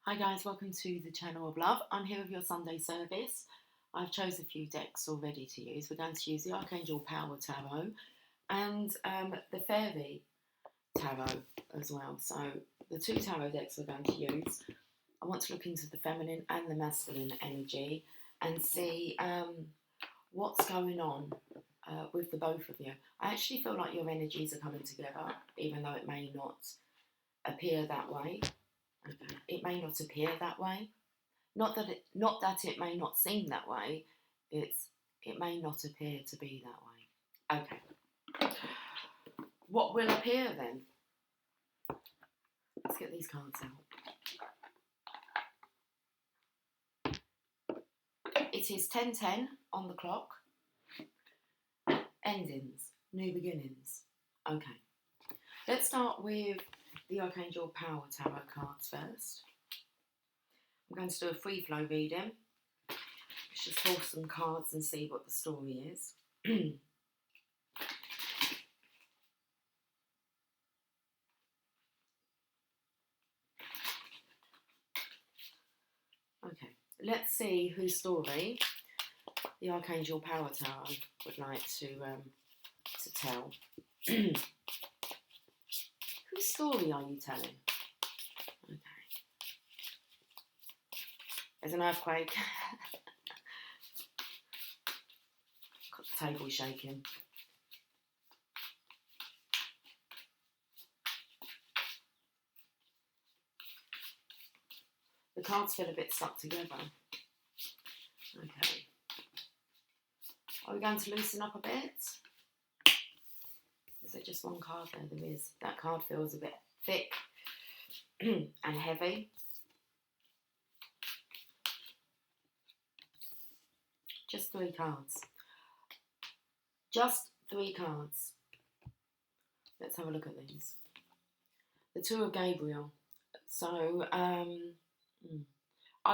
Hi guys, welcome to the Channel of Love. I'm here with your Sunday service. I've chosen a few decks already to use. We're going to use the Archangel Power Tarot and the Fairy Tarot as well. So the two tarot decks we're going to use. I want to look into the feminine and the masculine energy and see what's going on with the both of you. I actually feel like your energies are coming together, even though it may not appear that way. Okay. It may not appear that way. Not that it may not seem that way. It may not appear to be that way. Okay. What will appear then? Let's get these cards out. It is 10:10 on the clock. Endings, new beginnings. Okay. Let's start with the Archangel Power Tarot cards first. I'm going to do a free flow reading. Let's just pull some cards and see what the story is. Okay, let's see whose story the Archangel Power Tarot would like to tell. Whose story are you telling? Okay. There's an earthquake. Got the table shaking. The cards feel a bit stuck together. Okay. Are we going to loosen up a bit? Is there just one card there? There is. That card feels a bit thick and heavy. Just 3 cards. Just 3 cards. Let's have a look at these. The Two of Gabriel. So, I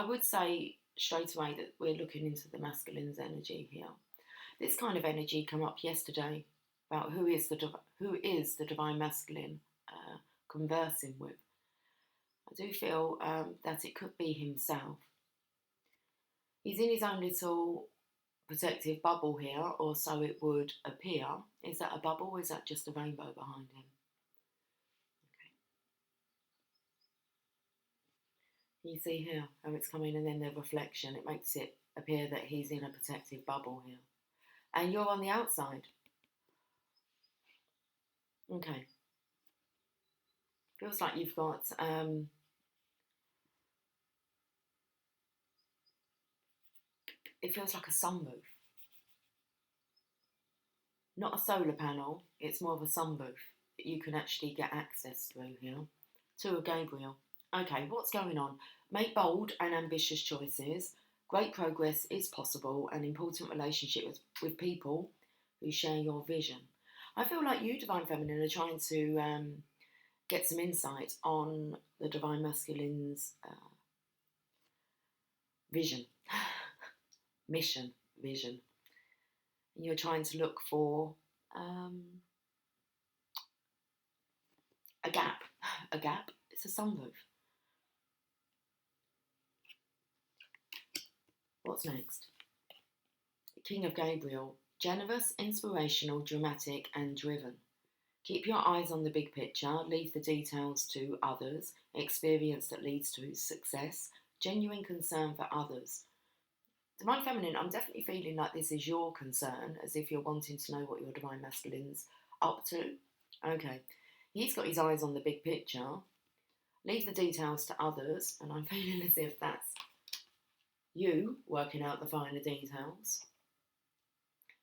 would say straight away that we're looking into the masculine's energy here. This kind of energy came up yesterday about who is the divine masculine conversing with. I do feel that it could be himself. He's in his own little protective bubble here, or so it would appear. Is that a bubble, or is that just a rainbow behind him? Okay. You see here how it's coming, and then the reflection. It makes it appear that he's in a protective bubble here. And you're on the outside. Okay. Feels like you've got it feels like a sunroof. Not a solar panel, it's more of a sunroof that you can actually get access through here. Two of Gabriel. Okay, what's going on? Make bold and ambitious choices. Great progress is possible, and important relationship with people who share your vision. I feel like you, Divine Feminine, are trying to get some insight on the Divine Masculine's vision. Mission, vision. And you're trying to look for a gap. A gap? It's a sunroof. What's next? The King of Gabriel. Generous, inspirational, dramatic and driven. Keep your eyes on the big picture. Leave the details to others. Experience that leads to success. Genuine concern for others. Divine Feminine, I'm definitely feeling like this is your concern, as if you're wanting to know what your Divine Masculine's up to. Okay, he's got his eyes on the big picture. Leave the details to others, and I'm feeling as if that's you working out the finer details.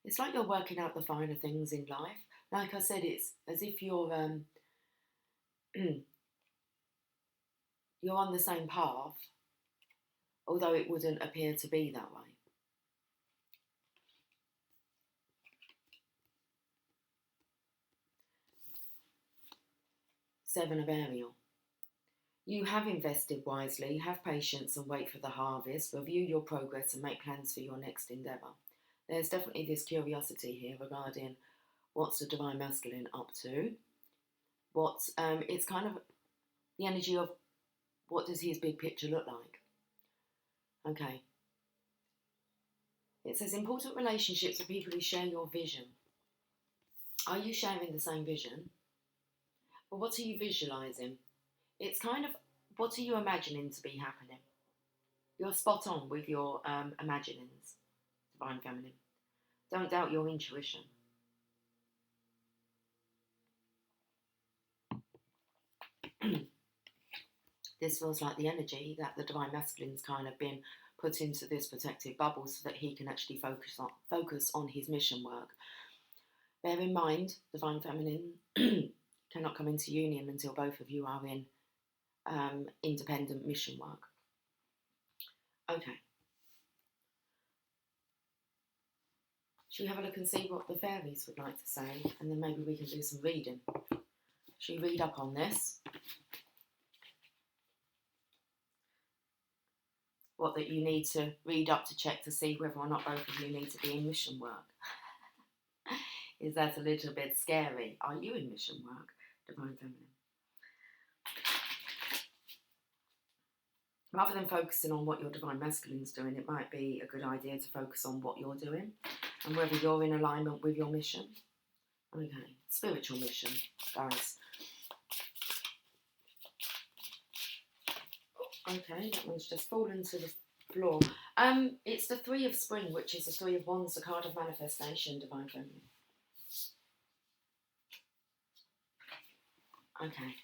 It's like you're working out the finer things in life. Like I said, it's as if you're you're on the same path, although it wouldn't appear to be that way. Seven of Ariel. You have invested wisely, have patience and wait for the harvest, review your progress and make plans for your next endeavour. There's definitely this curiosity here regarding what's the Divine Masculine up to. It's kind of the energy of What does his big picture look like? Okay. It says important relationships with people who share your vision. Are you sharing the same vision? Well, what are you visualizing? It's kind of, what are you imagining to be happening? You're spot on with your imaginings, Divine Feminine. Don't doubt your intuition. This feels like the energy that the Divine Masculine's kind of been put into this protective bubble so that he can actually focus on his mission work. Bear in mind, Divine Feminine cannot come into union until both of you are in independent mission work. Okay. Should we have a look and see what the fairies would like to say, and then maybe we can do some reading? Should we read up on this? What that you need to read up to check to see whether or not both of you need to be in mission work. Is that a little bit scary? Are you in mission work, Divine Feminine? Rather than focusing on what your Divine Masculine's doing, it might be a good idea to focus on what you're doing and whether you're in alignment with your mission. Okay, spiritual mission, guys. Okay, that one's just fallen to the floor. It's the Three of Spring, which is the Three of Wands, the card of manifestation, Divine Feminine. Okay.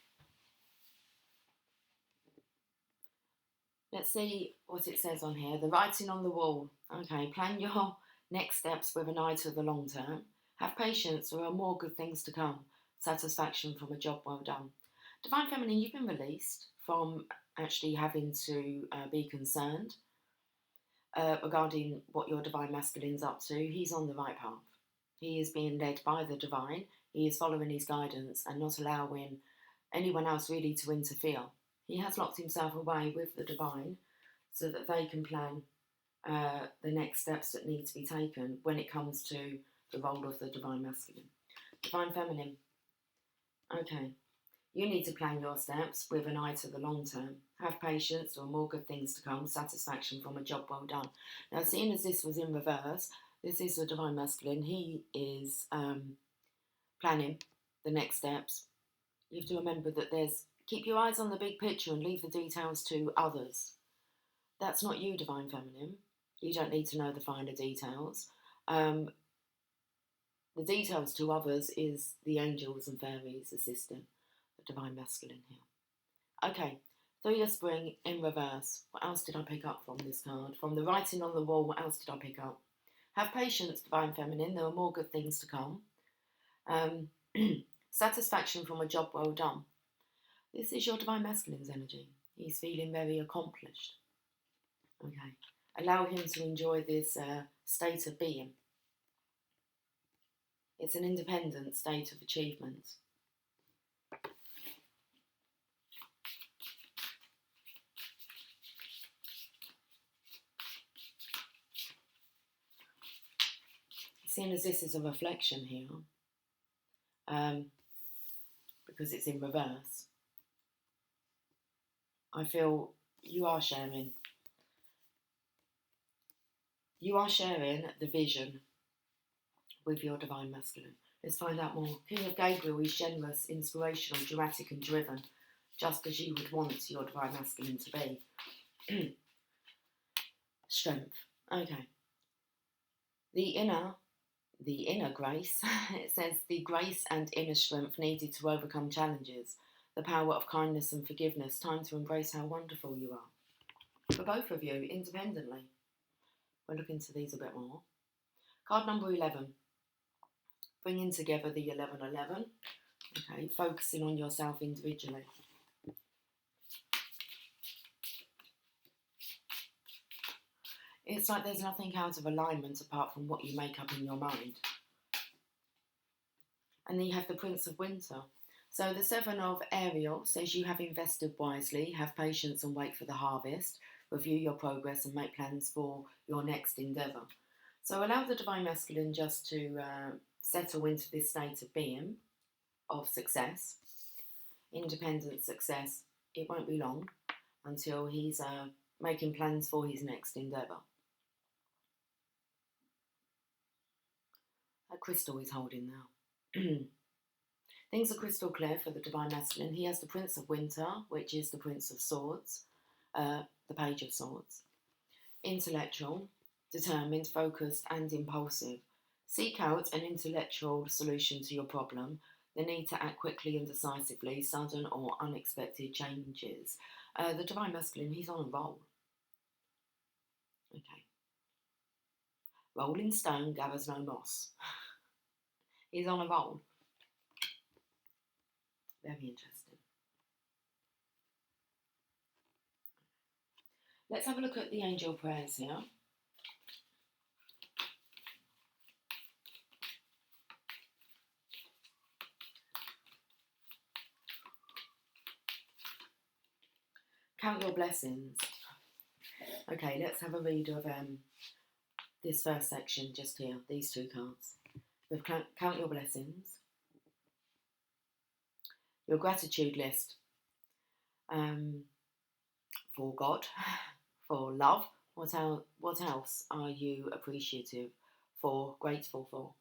Let's see what it says on here. The writing on the wall. Okay, plan your next steps with an eye to the long term. Have patience, there are more good things to come. Satisfaction from a job well done. Divine Feminine, you've been released from actually having to be concerned regarding what your Divine Masculine's up to. He's on the right path. He is being led by the Divine. He is following his guidance and not allowing anyone else really to interfere. He has locked himself away with the Divine so that they can plan the next steps that need to be taken when it comes to the role of the Divine Masculine. Divine Feminine, okay, you need to plan your steps with an eye to the long term. Have patience, there are more good things to come. Satisfaction from a job well done. Now, seeing as this was in reverse, this is the Divine Masculine. He is planning the next steps. You have to remember that keep your eyes on the big picture and leave the details to others. That's not you, Divine Feminine. You don't need to know the finer details. The details to others is the angels and fairies assisting the Divine Masculine here. Okay, Three of Spring in reverse. What else did I pick up from this card? From the writing on the wall, what else did I pick up? Have patience, Divine Feminine. There are more good things to come. Satisfaction from a job well done. This is your Divine Masculine's energy. He's feeling very accomplished. Okay. Allow him to enjoy this state of being. It's an independent state of achievement. Seeing as this is a reflection here, because it's in reverse, I feel you are sharing the vision with your Divine Masculine. Let's find out more. King of Gabriel is generous, inspirational, dramatic and driven, just as you would want your Divine Masculine to be. Strength. Okay. The inner grace, it says the grace and inner strength needed to overcome challenges, the power of kindness and forgiveness, time to embrace how wonderful you are. For both of you, independently. We'll look into these a bit more. Card number 11. Bringing together the 1111. Okay, focusing on yourself individually. It's like there's nothing out of alignment apart from what you make up in your mind. And then you have the Prince of Winter. So the Seven of Ariel says you have invested wisely, have patience and wait for the harvest, review your progress and make plans for your next endeavour. So allow the Divine Masculine just to settle into this state of being, of success, independent success. It won't be long. until he's making plans for his next endeavour. That crystal he's holding now. Things are crystal clear for the Divine Masculine. He has the Prince of Winter, which is the Prince of Swords, the Page of Swords. Intellectual, determined, focused and impulsive. Seek out an intellectual solution to your problem. The need to act quickly and decisively, sudden or unexpected changes. The Divine Masculine, he's on a roll. Okay. Rolling stone gathers no moss. He's on a roll. Very interesting. Let's have a look at the angel prayers here. Count your blessings. Okay, let's have a read of this first section just here, these two cards. We've count your blessings, your gratitude list for God, for love. What else are you appreciative for, grateful for?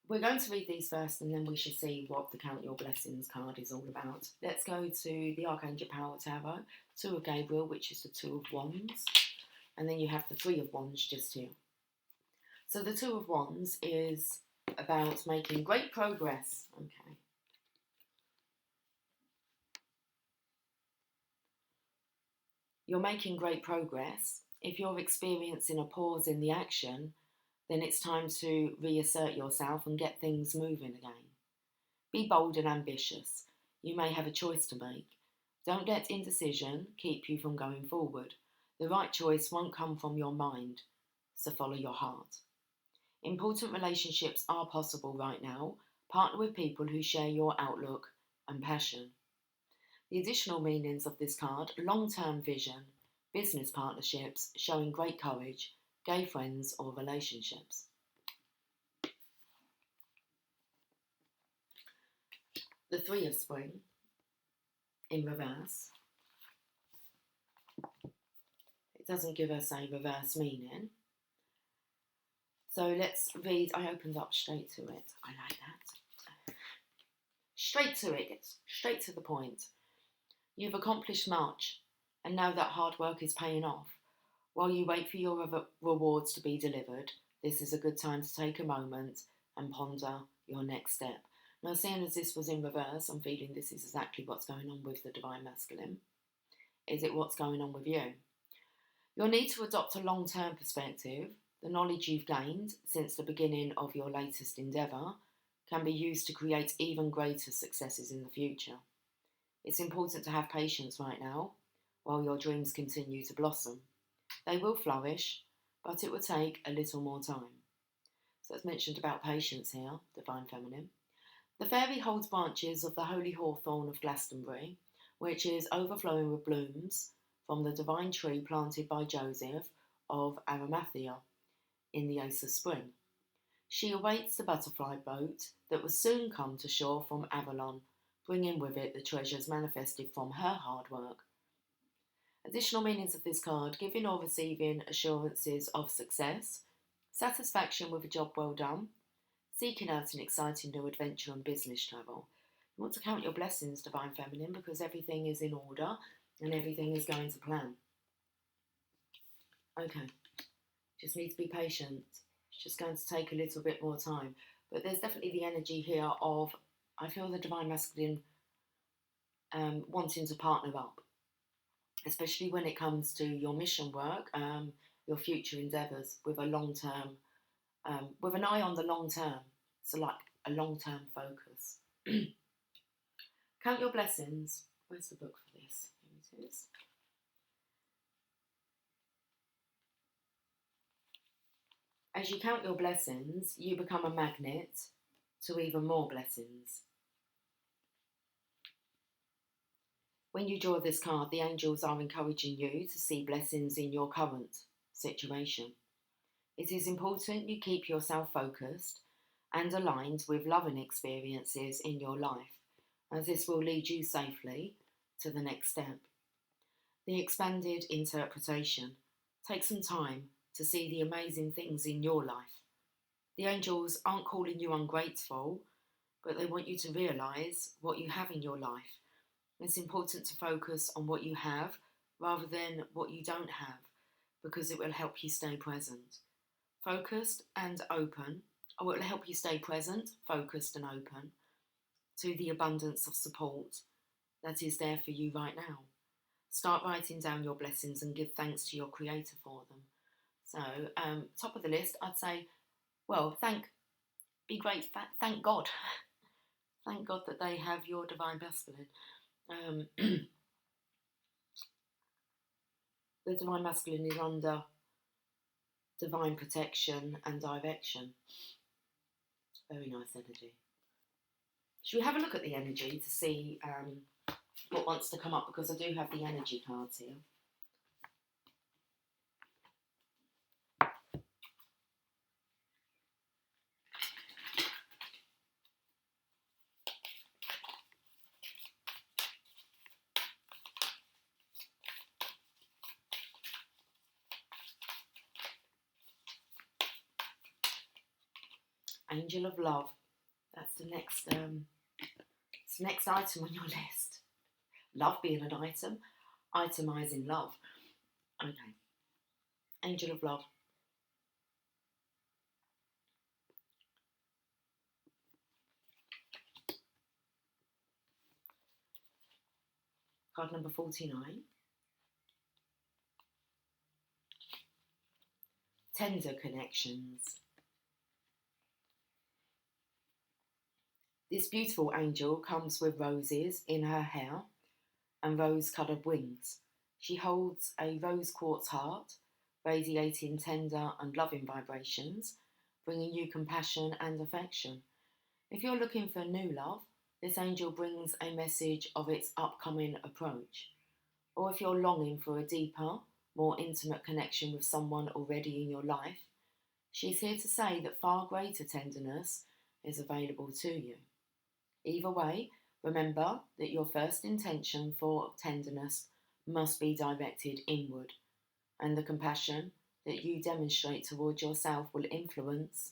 We're going to read these first and then we shall see what the Count Your Blessings card is all about. Let's go to the Archangel Power Tarot, Two of Gabriel, which is the Two of Wands, and then you have the Three of Wands just here. So the Two of Wands is about making great progress. Okay. You're making great progress. If you're experiencing a pause in the action, then it's time to reassert yourself and get things moving again. Be bold and ambitious. You may have a choice to make. Don't let indecision keep you from going forward. The right choice won't come from your mind, so follow your heart. Important relationships are possible right now. Partner with people who share your outlook and passion. The additional meanings of this card: long-term vision, business partnerships, showing great courage, gay friends or relationships. The Three of Spring in reverse. It doesn't give us a reverse meaning. So let's read. I opened up straight to it. I like that. Straight to it. Straight to the point. You've accomplished much, and now that hard work is paying off. While you wait for your rewards to be delivered, this is a good time to take a moment and ponder your next step. Now, seeing as this was in reverse, I'm feeling this is exactly what's going on with the Divine Masculine. Is it what's going on with you? You'll need to adopt a long-term perspective. The knowledge you've gained since the beginning of your latest endeavour can be used to create even greater successes in the future. It's important to have patience right now while your dreams continue to blossom. They will flourish, but it will take a little more time. So it's mentioned about patience here, Divine Feminine. The fairy holds branches of the holy hawthorn of Glastonbury, which is overflowing with blooms from the divine tree planted by Joseph of Arimathea in the Ace of Spring. She awaits the butterfly boat that will soon come to shore from Avalon, bringing with it the treasures manifested from her hard work. Additional meanings of this card: giving or receiving assurances of success, satisfaction with a job well done, seeking out an exciting new adventure and business travel. You want to count your blessings, Divine Feminine, because everything is in order and everything is going to plan. Okay, just need to be patient. It's just going to take a little bit more time. But there's definitely the energy here of, I feel the Divine Masculine wanting to partner up, especially when it comes to your mission work, your future endeavours, with a long-term, with an eye on the long term. So like a long-term focus. Count your blessings. Where's the book for this? Here it is. As you count your blessings, you become a magnet to even more blessings. When you draw this card, the angels are encouraging you to see blessings in your current situation. It is important you keep yourself focused and aligned with loving experiences in your life. as this will lead you safely to the next step. The expanded interpretation. Take some time to see the amazing things in your life. The angels aren't calling you ungrateful, but they want you to realise what you have in your life. It's important to focus on what you have rather than what you don't have, because it will help you stay present. Focused and open, or it will help you stay present, focused and open to the abundance of support that is there for you right now. Start writing down your blessings and give thanks to your Creator for them. So, top of the list, I'd say, well, thank God. Thank God that they have your divine masculine. The divine masculine is under divine protection and direction. Very nice energy. Should we have a look at the energy to see what wants to come up? Because I do have the energy cards here. Angel of Love. That's the next item on your list. Love being an item. Itemising love. Okay. Angel of Love. Card number 49. Tender connections. This beautiful angel comes with roses in her hair and rose-coloured wings. She holds a rose quartz heart, radiating tender and loving vibrations, bringing you compassion and affection. If you're looking for new love, this angel brings a message of its upcoming approach. Or if you're longing for a deeper, more intimate connection with someone already in your life, she's here to say that far greater tenderness is available to you. Either way, remember that your first intention for tenderness must be directed inward, and the compassion that you demonstrate towards yourself will influence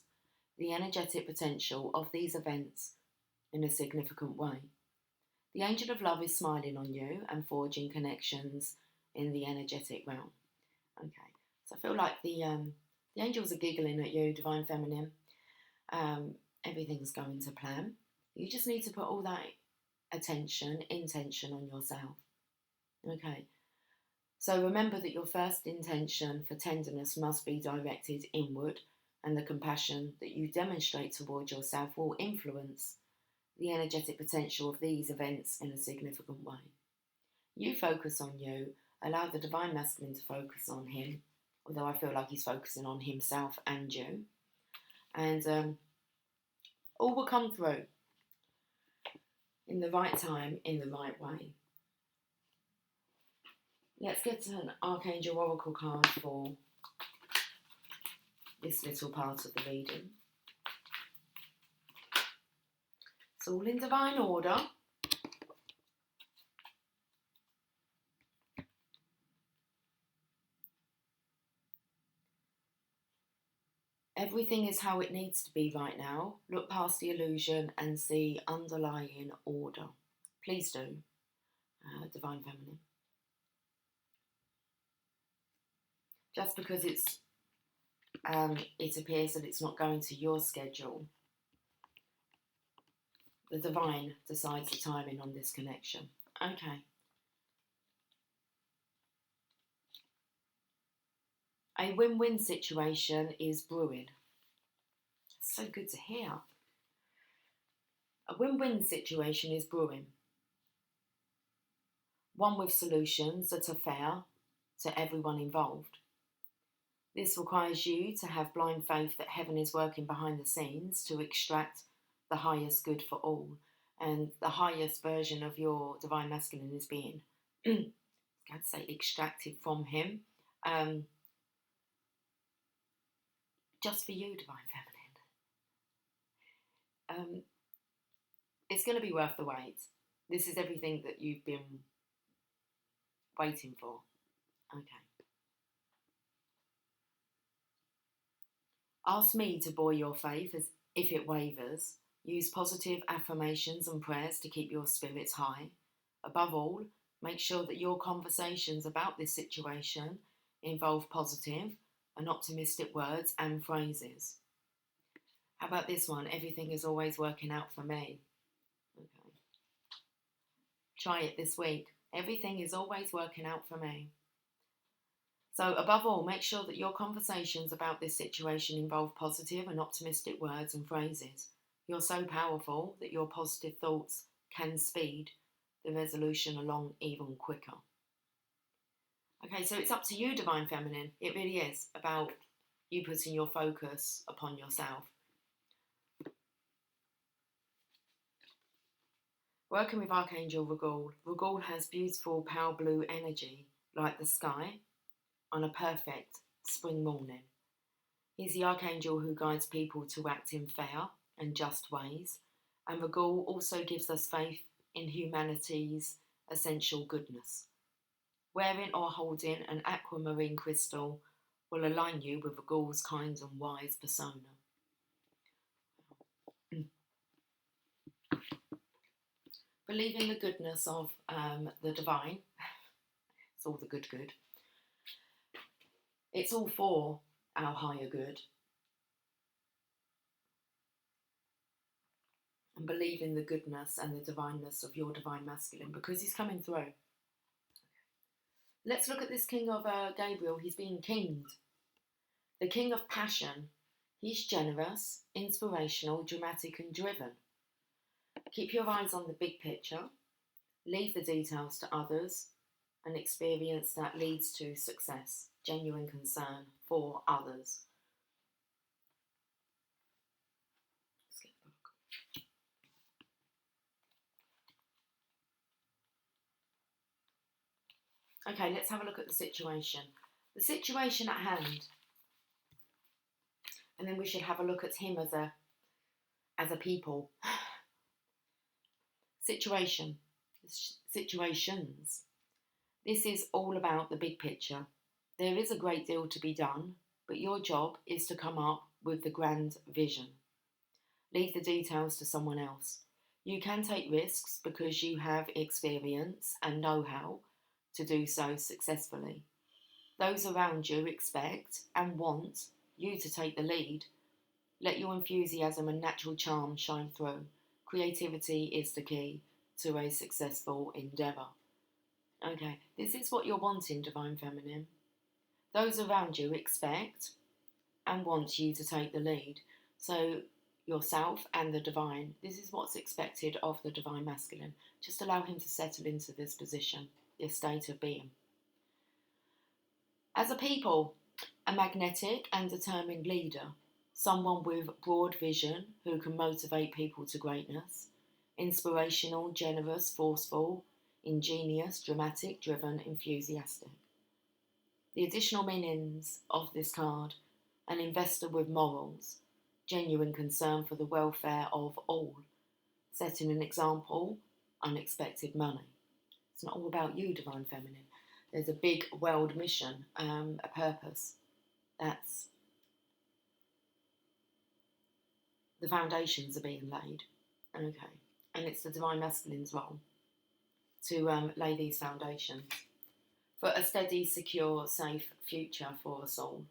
the energetic potential of these events in a significant way. The angel of love is smiling on you and forging connections in the energetic realm. Okay, so I feel like the angels are giggling at you, Divine Feminine. Everything's going to plan. You just need to put all that intention on yourself. Okay, so remember that your first intention for tenderness must be directed inward, and the compassion that you demonstrate towards yourself will influence the energetic potential of these events in a significant way. You focus on you, allow the divine masculine to focus on him, although I feel like he's focusing on himself and you, and all will come through in the right time, in the right way. Let's get to an Archangel Oracle card for this little part of the reading. It's all in divine order. Everything is how it needs to be right now. Look past the illusion and see underlying order. Please do, Divine Feminine. Just because it appears that it's not going to your schedule, the divine decides the timing on this connection. Okay. A win-win situation is brewing. So good to hear. A win-win situation is brewing. One with solutions that are fair to everyone involved. This requires you to have blind faith that heaven is working behind the scenes to extract the highest good for all. And the highest version of your divine masculine is being, I'd say, extracted from him. Just for you, Divine Feminine. It's going to be worth the wait. This is everything that you've been waiting for. Okay. Ask me to buoy your faith as if it wavers. Use positive affirmations and prayers to keep your spirits high. Above all, make sure that your conversations about this situation involve positive and optimistic words and phrases. How about this one? Everything is always working out for me. Okay. Try it this week. Everything is always working out for me. So, above all, make sure that your conversations about this situation involve positive and optimistic words and phrases. You're so powerful that your positive thoughts can speed the resolution along even quicker. Okay, so it's up to you, Divine Feminine. It really is about you putting your focus upon yourself. Working with Archangel Oracle. Oracle has beautiful pale blue energy, like the sky, on a perfect spring morning. He's the Archangel who guides people to act in fair and just ways, and Oracle also gives us faith in humanity's essential goodness. Wearing or holding an aquamarine crystal will align you with Oracle's kind and wise persona. Believe in the goodness of the divine. It's all the good. It's all for our higher good. And believe in the goodness and the divineness of your divine masculine, because he's coming through. Let's look at this king of Gabriel. He's being kinged. The king of passion. He's generous, inspirational, dramatic and driven. Keep your eyes on the big picture. Leave the details to others. An experience that leads to success. Genuine concern for others. Let's get the book. Okay, let's have a look at the situation. The situation at hand. And then we should have a look at him as a people. Situations. This is all about the big picture. There is a great deal to be done, but your job is to come up with the grand vision. Leave the details to someone else. You can take risks because you have experience and know-how to do so successfully. Those around you expect and want you to take the lead. Let your enthusiasm and natural charm shine through. Creativity is the key to a successful endeavour. Okay, this is what you're wanting, Divine Feminine. Those around you expect and want you to take the lead. So yourself and the divine, this is what's expected of the Divine Masculine. Just allow him to settle into this position, this state of being. As a people, a magnetic and determined leader. Someone with broad vision who can motivate people to greatness. Inspirational, generous, forceful, ingenious, dramatic, driven, enthusiastic. The additional meanings of this card: an investor with morals, genuine concern for the welfare of all, setting an example, unexpected money. It's not all about you, Divine Feminine. There's a big world mission, a purpose. That's the foundations are being laid. Okay. And it's the Divine Masculine's role to lay these foundations for a steady, secure, safe future for us all.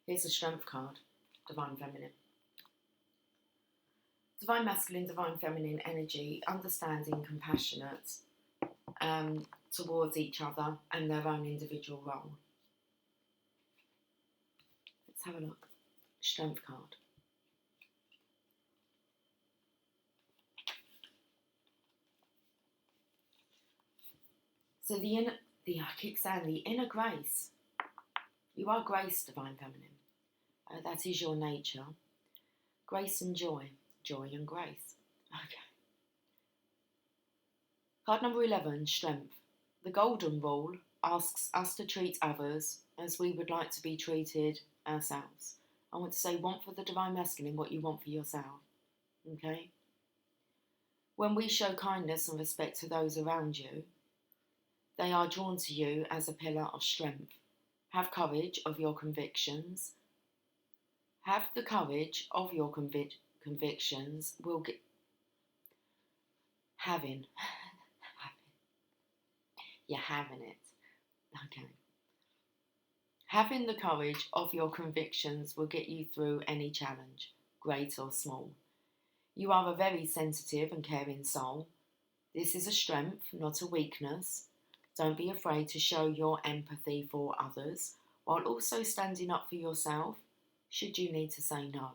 Here's a Strength card, Divine Feminine. Divine Masculine, Divine Feminine energy, understanding, compassionate towards each other and their own individual role. Let's have a look. Strength card. So I keep saying the inner grace. You are grace, Divine Feminine. That is your nature. Grace and joy. Joy and grace. Okay. Card number 11, Strength. The Golden Rule asks us to treat others as we would like to be treated ourselves. I want to say, want for the Divine Masculine what you want for yourself. Okay? When we show kindness and respect to those around you, they are drawn to you as a pillar of strength. Have courage of your convictions. Have the courage of your convictions will get having. You're having it. Okay. Having the courage of your convictions will get you through any challenge, great or small. You are a very sensitive and caring soul. This is a strength, not a weakness. Don't be afraid to show your empathy for others, while also standing up for yourself, should you need to say no.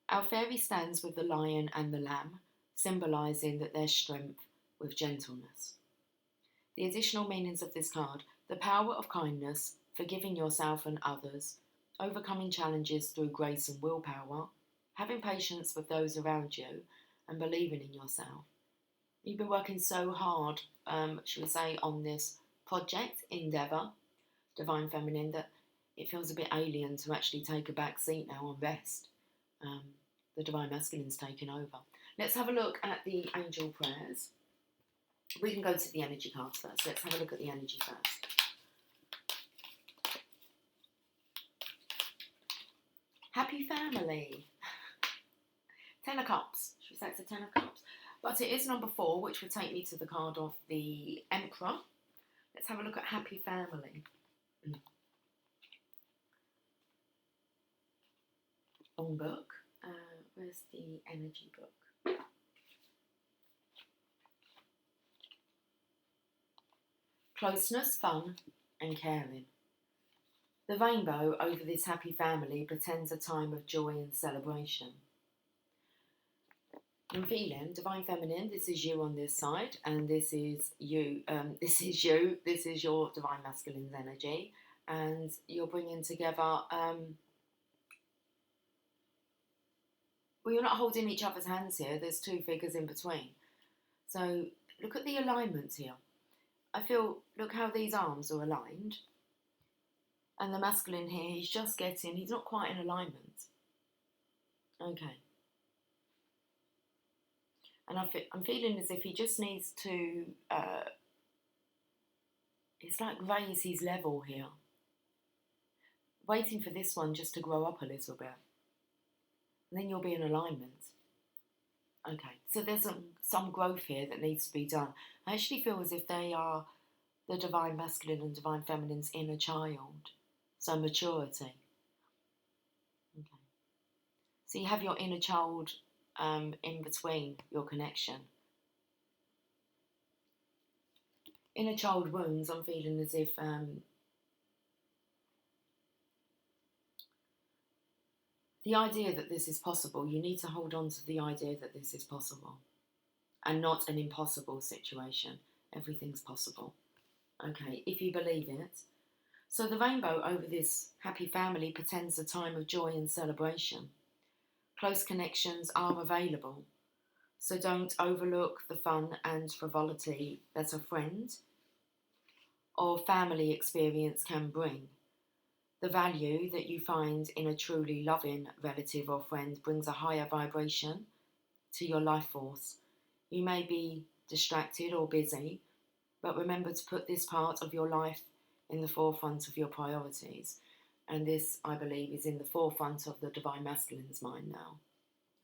Our fairy stands with the lion and the lamb, symbolising that their strength with gentleness. The additional meanings of this card: the power of kindness, forgiving yourself and others, overcoming challenges through grace and willpower, having patience with those around you, and believing in yourself. You've been working so hard, should we say, on this project, endeavour, Divine Feminine, that it feels a bit alien to actually take a back seat now and rest. The Divine Masculine's taken over. Let's have a look at the angel prayers. We can go to the energy cards first. Let's have a look at the energy first. Happy family. Ten of Cups. Should we say it's a Ten of Cups? But it is number 4, which would take me to the card of the Emperor. Let's have a look at happy family. Long book. Where's the energy book? Closeness, fun, and caring. The rainbow over this happy family pretends a time of joy and celebration. I'm feeling, Divine Feminine, this is you on this side, and this is you, this is your Divine Masculine's energy, and you're bringing together, well, you're not holding each other's hands here, there's 2 figures in between. So, look at the alignment here. I feel, look how these arms are aligned, and the masculine here, he's not quite in alignment. Okay. And I'm feeling as if he just needs to, it's like raise his level here. Waiting for this one just to grow up a little bit. And then you'll be in alignment. Okay, so there's some growth here that needs to be done. I actually feel as if they are the Divine Masculine and Divine Feminine's inner child. So maturity. Okay. So you have your inner child in between your connection. Inner child wounds, I'm feeling as if the idea that this is possible, you need to hold on to the idea that this is possible and not an impossible situation. Everything's possible. Okay, if you believe it. So the rainbow over this happy family pretends a time of joy and celebration. Close connections are available, so don't overlook the fun and frivolity that a friend or family experience can bring. The value that you find in a truly loving relative or friend brings a higher vibration to your life force. You may be distracted or busy, but remember to put this part of your life in the forefront of your priorities. And this, I believe, is in the forefront of the Divine Masculine's mind now.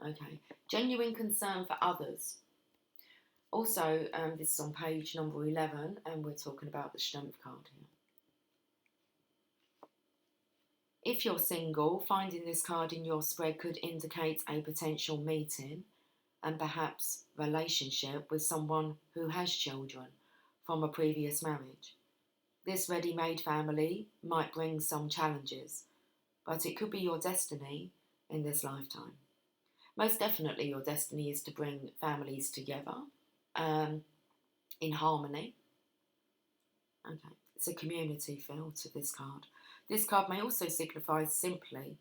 Okay. Genuine concern for others. Also, this is on page number 11, and we're talking about the Strength card here. If you're single, finding this card in your spread could indicate a potential meeting and perhaps relationship with someone who has children from a previous marriage. This ready-made family might bring some challenges, but it could be your destiny in this lifetime. Most definitely your destiny is to bring families together in harmony. Okay, it's a community feel to this card. This card may also signify simply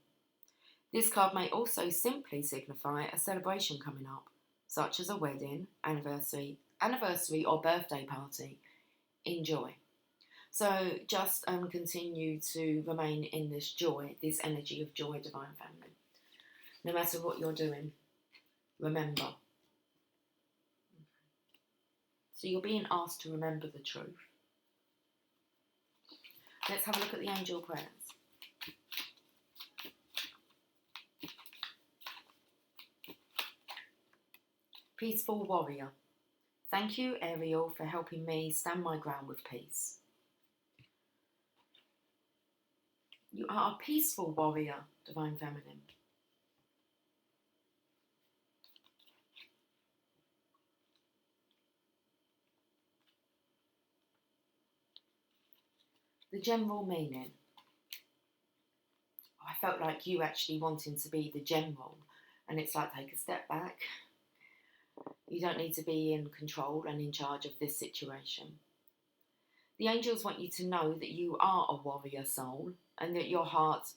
signify a celebration coming up, such as a wedding, anniversary or birthday party. Enjoy. So just continue to remain in this joy, this energy of joy, Divine Feminine. No matter what you're doing, remember, So you're being asked to remember the truth. Let's have a look at the angel prayers. Peaceful warrior. Thank you, Ariel, for helping me stand my ground with peace. You are a peaceful warrior, Divine Feminine. The general meaning. I felt like you actually wanting to be the general, and it's like, take a step back. You don't need to be in control and in charge of this situation. The angels want you to know that you are a warrior soul and that your heart...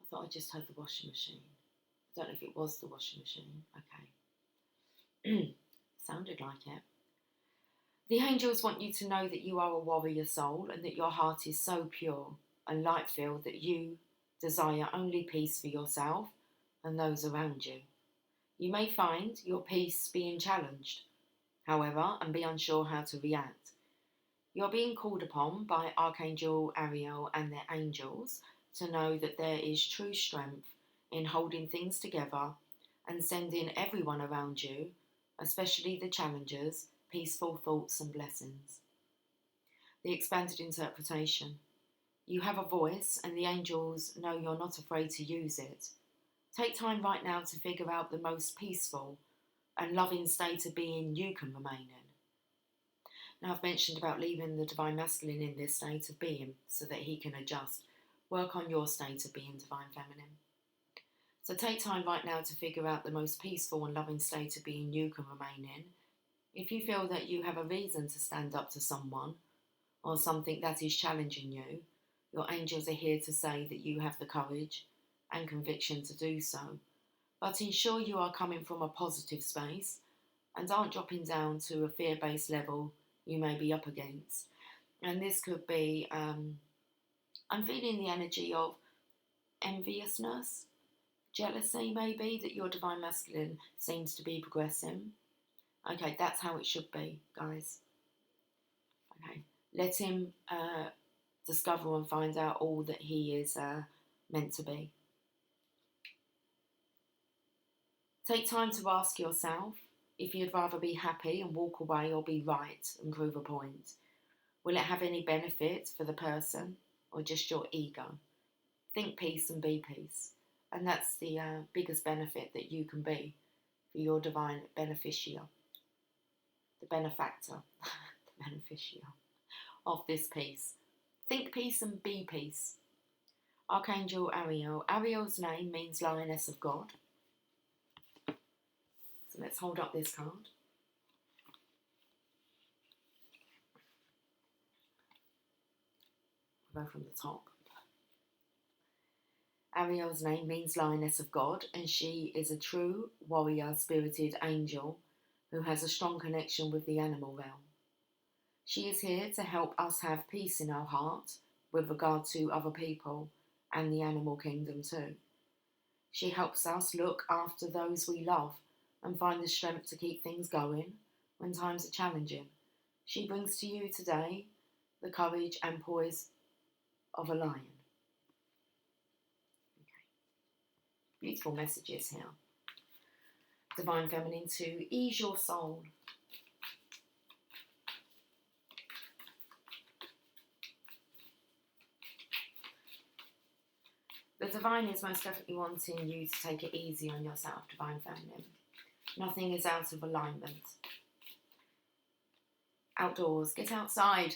I thought I just heard the washing machine. I don't know if it was the washing machine. Okay. Sounded like it. The angels want you to know that you are a warrior soul and that your heart is so pure and light-filled that you desire only peace for yourself and those around you. You may find your peace being challenged, however, and be unsure how to react. You're being called upon by Archangel Ariel and their angels to know that there is true strength in holding things together and sending everyone around you, especially the challengers, peaceful thoughts and blessings. The expanded interpretation. You have a voice and the angels know you're not afraid to use it. Take time right now to figure out the most peaceful and loving state of being you can remain in. Now, I've mentioned about leaving the Divine Masculine in this state of being so that he can adjust. Work on your state of being Divine Feminine. So take time right now to figure out the most peaceful and loving state of being you can remain in. If you feel that you have a reason to stand up to someone or something that is challenging you, your angels are here to say that you have the courage and conviction to do so. But ensure you are coming from a positive space and aren't dropping down to a fear-based level you may be up against. And this could be, I'm feeling the energy of enviousness, jealousy maybe, that your Divine Masculine seems to be progressing. Okay, that's how it should be, guys. Okay, let him discover and find out all that he is meant to be. Take time to ask yourself if you'd rather be happy and walk away or be right and prove a point. Will it have any benefit for the person or just your ego? Think peace and be peace. And that's the biggest benefit that you can be for your divine beneficiary, the benefactor, the beneficiary of this peace. Think peace and be peace. Archangel Ariel. Ariel's name means Lioness of God. So let's hold up this card. I'll go from the top. Ariel's name means Lioness of God, and she is a true warrior spirited angel who has a strong connection with the animal realm. She is here to help us have peace in our heart with regard to other people and the animal kingdom too. She helps us look after those we love and find the strength to keep things going when times are challenging. She brings to you today the courage and poise of a lion. Okay. Beautiful messages here. Divine Feminine, to ease your soul. The Divine is most definitely wanting you to take it easy on yourself, Divine Feminine. Nothing is out of alignment. Outdoors, get outside.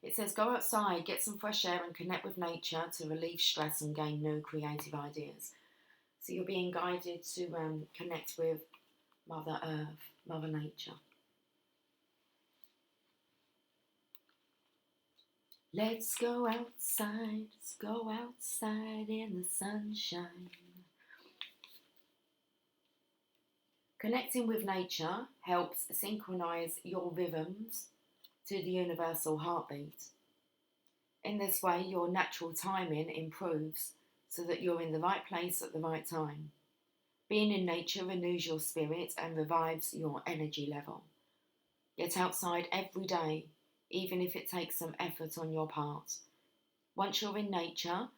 It says go outside, get some fresh air and connect with nature to relieve stress and gain new creative ideas. So you're being guided to connect with Mother Earth, Mother Nature. Let's go outside in the sunshine. Connecting with nature helps synchronize your rhythms to the universal heartbeat. In this way, your natural timing improves so that you're in the right place at the right time. Being in nature renews your spirit and revives your energy level. Get outside every day, even if it takes some effort on your part. Once you're in nature,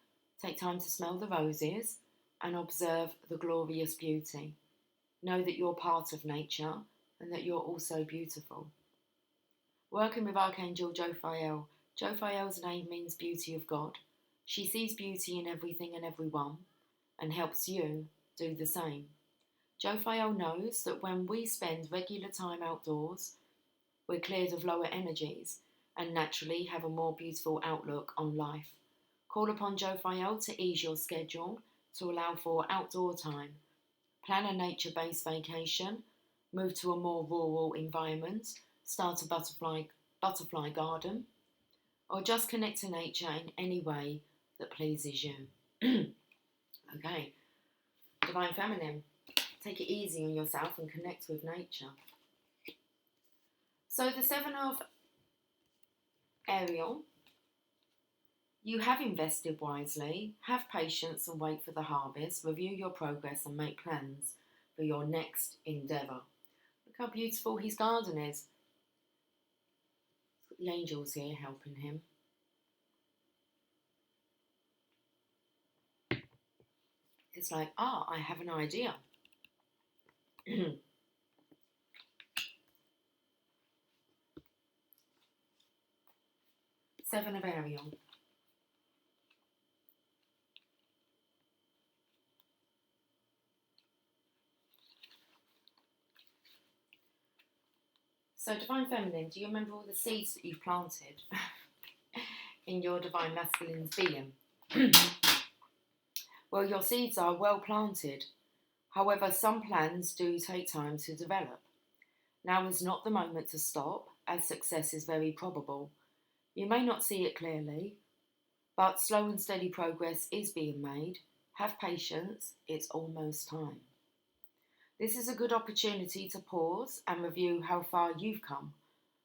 take time to smell the roses and observe the glorious beauty. Know that you're part of nature and that you're also beautiful. Working with Archangel Jophael. Jophael's name means beauty of God. She sees beauty in everything and everyone and helps you do the same. Jophael knows that when we spend regular time outdoors, we're cleared of lower energies and naturally have a more beautiful outlook on life. Call upon Jophael to ease your schedule to allow for outdoor time. Plan a nature-based vacation, move to a more rural environment, start a butterfly garden, or just connect to nature in any way that pleases you. Okay, Divine Feminine, take it easy on yourself and connect with nature. So the Seven of Ariel, you have invested wisely, have patience and wait for the harvest, review your progress and make plans for your next endeavour. Look how beautiful his garden is. He's got the angels here helping him. It's like, I have an idea. Seven of Ariel. So Divine Feminine, do you remember all the seeds that you've planted in your Divine Masculine's being? Well, your seeds are well planted. However, some plans do take time to develop. Now is not the moment to stop, as success is very probable. You may not see it clearly, but slow and steady progress is being made. Have patience, it's almost time. This is a good opportunity to pause and review how far you've come.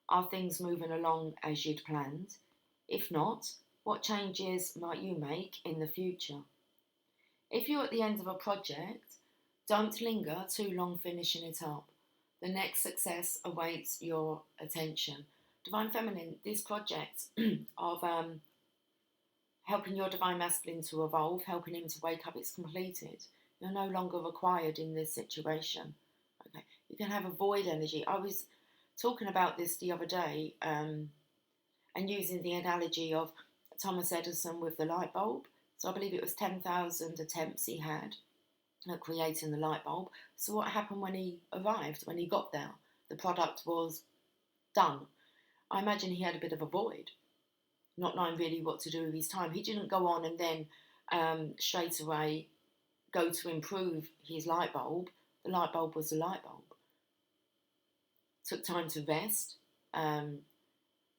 Are things moving along as you'd planned? If not, what changes might you make in the future? If you're at the end of a project, don't linger too long finishing it up. The next success awaits your attention. Divine Feminine, this project of helping your Divine Masculine to evolve, helping him to wake up, it's completed. You're no longer required in this situation. Okay, you can have a void energy. I was talking about this the other day and using the analogy of Thomas Edison with the light bulb. So I believe it was 10,000 attempts he had at creating the light bulb. So what happened when he arrived, when he got there? The product was done. I imagine he had a bit of a void, not knowing really what to do with his time. He didn't go on and then straight away go to improve his light bulb. The light bulb was the light bulb. Took time to rest. I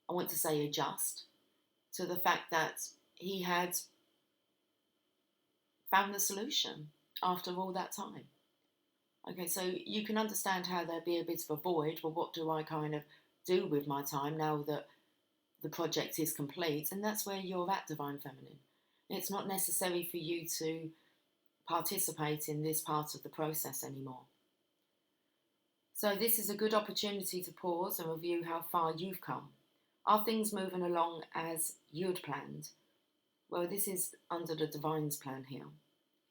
want to say adjust to the fact that he had found the solution after all that time. Okay, so you can understand how there'd be a bit of a void. Well, what do I kind of do with my time now that the project is complete? And that's where you're at, Divine Feminine. It's not necessary for you to participate in this part of the process anymore. So this is a good opportunity to pause and review how far you've come. Are things moving along as you'd planned? Well, this is under the Divine's plan here.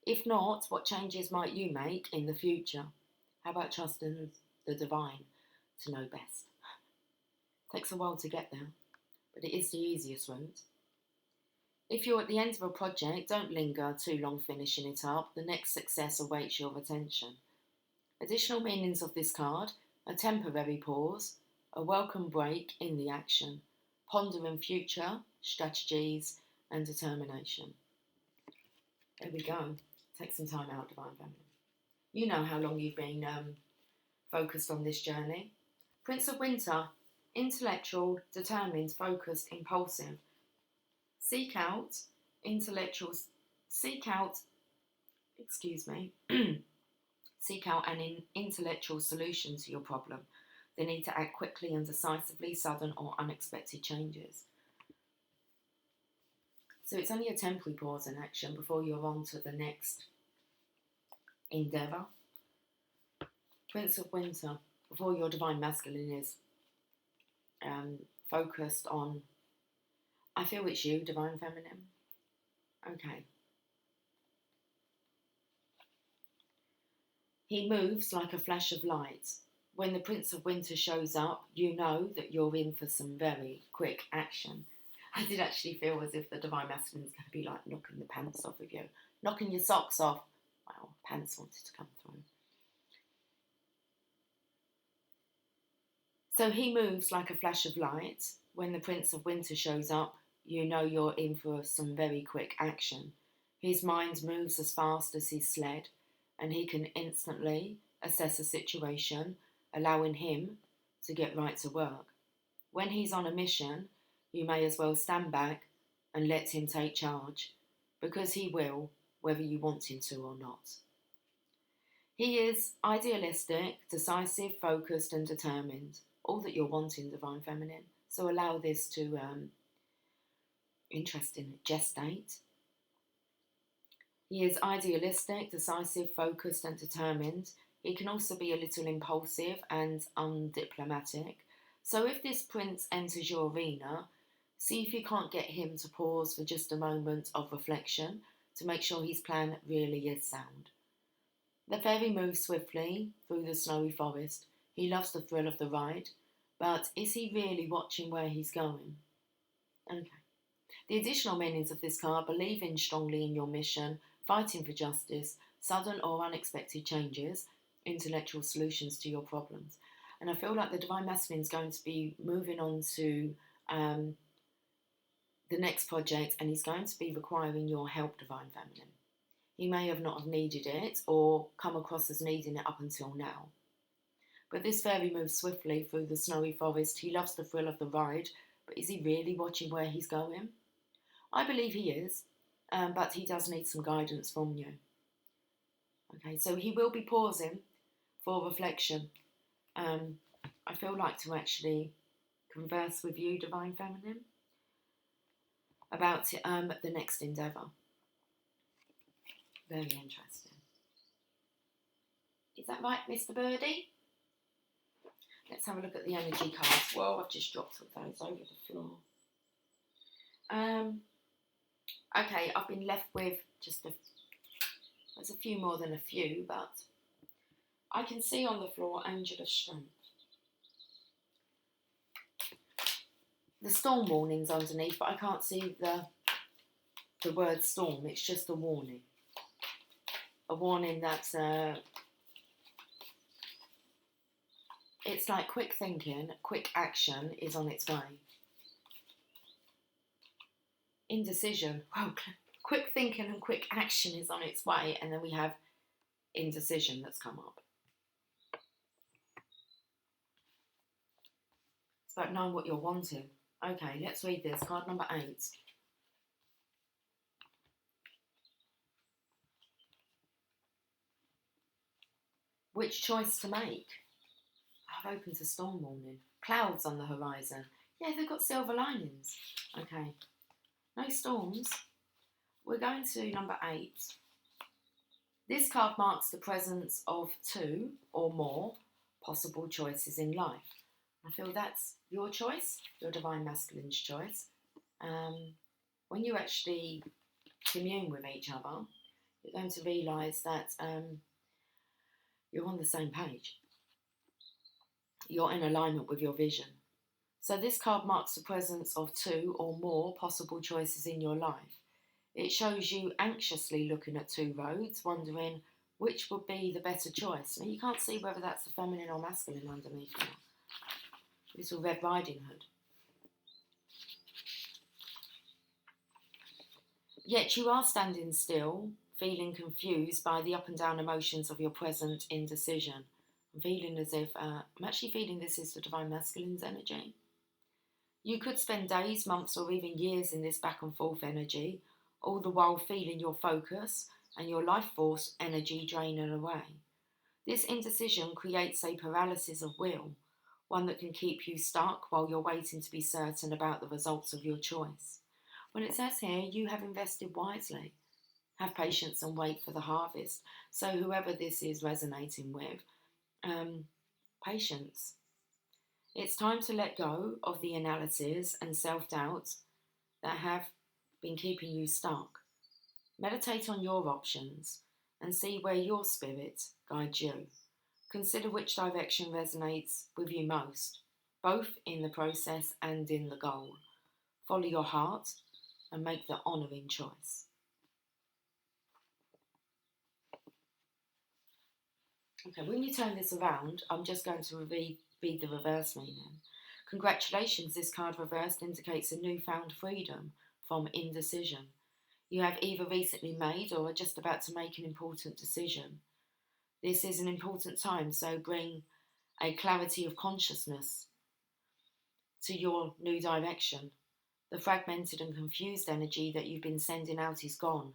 If not, what changes might you make in the future? How about trusting the Divine to know best? Takes a while to get there, but it is the easiest route. If you're at the end of a project, don't linger too long finishing it up. The next success awaits your attention. Additional meanings of this card: a temporary pause, a welcome break in the action, pondering future, strategies and determination. There we go. Take some time out, Divine Feminine. You know how long you've been focused on this journey. Prince of Winter, intellectual, determined, focused, impulsive. Seek out an intellectual solution to your problem. They need to act quickly and decisively, sudden or unexpected changes. So it's only a temporary pause in action before you're on to the next endeavour. Prince of Winter, before your Divine Masculine is focused on, I feel it's you, Divine Feminine. Okay. He moves like a flash of light. When the Prince of Winter shows up, you know that you're in for some very quick action. I did actually feel as if the Divine Masculine is going to be like knocking the pants off of you, knocking your socks off. Wow, pants wanted to come through. So he moves like a flash of light. When the Prince of Winter shows up, you know you're in for some very quick action. His mind moves as fast as his sled, and he can instantly assess a situation, allowing him to get right to work. When he's on a mission, you may as well stand back and let him take charge, because he will, whether you want him to or not. He is idealistic, decisive, focused and determined. All that you're wanting, Divine Feminine. So allow this to, gestate. He is idealistic, decisive, focused and determined. He can also be a little impulsive and undiplomatic. So if this prince enters your arena, see if you can't get him to pause for just a moment of reflection to make sure his plan really is sound. The fairy moves swiftly through the snowy forest. He loves the thrill of the ride, but is he really watching where he's going? Okay. The additional meanings of this card: believing strongly in your mission, fighting for justice, sudden or unexpected changes, intellectual solutions to your problems. And I feel like the Divine Masculine is going to be moving on to the next project, and he's going to be requiring your help, Divine Feminine. He may have not have needed it or come across as needing it up until now. But this fairy moves swiftly through the snowy forest. He loves the thrill of the ride, but is he really watching where he's going? I believe he is, but he does need some guidance from you. Okay, so he will be pausing for reflection. I feel like to actually converse with you, Divine Feminine, about the next endeavour. Very interesting. Is that right, Mr. Birdie? Let's have a look at the energy cards. Whoa, I've just dropped those over the floor. Okay, I've been left with there's a few more than a few, but I can see on the floor Angel of Strength. The storm warning's underneath, but I can't see the word storm. It's just a warning. A warning that it's like quick thinking, quick action is on its way. Indecision. Well, quick thinking and quick action is on its way, and then we have indecision that's come up. It's about knowing what you're wanting. Okay, let's read this. Card number 8. Which choice to make? I've opened a storm warning. Clouds on the horizon. Yeah, they've got silver linings. Okay. No storms. We're going to number 8. This card marks the presence of 2 or more possible choices in life. I feel that's your choice, your Divine Masculine's choice. When you actually commune with each other, you're going to realise that you're on the same page. You're in alignment with your vision. So this card marks the presence of 2 or more possible choices in your life. It shows you anxiously looking at 2 roads, wondering which would be the better choice. Now, you can't see whether that's the feminine or masculine underneath now. Little Red Riding Hood. Yet you are standing still, feeling confused by the up and down emotions of your present indecision. I'm feeling as if, I'm actually feeling this is the Divine Masculine's energy. You could spend days, months or even years in this back and forth energy, all the while feeling your focus and your life force energy draining away. This indecision creates a paralysis of will, one that can keep you stuck while you're waiting to be certain about the results of your choice. When it says here, you have invested wisely. Have patience and wait for the harvest. So whoever this is resonating with, patience. It's time to let go of the analysis and self-doubt that have been keeping you stuck. Meditate on your options and see where your spirit guides you. Consider which direction resonates with you most, both in the process and in the goal. Follow your heart and make the honouring choice. Okay, when you turn this around, I'm just going to read the reverse meaning. Congratulations, this card reversed indicates a newfound freedom from indecision. You have either recently made or are just about to make an important decision. This is an important time, so bring a clarity of consciousness to your new direction. The fragmented and confused energy that you've been sending out is gone,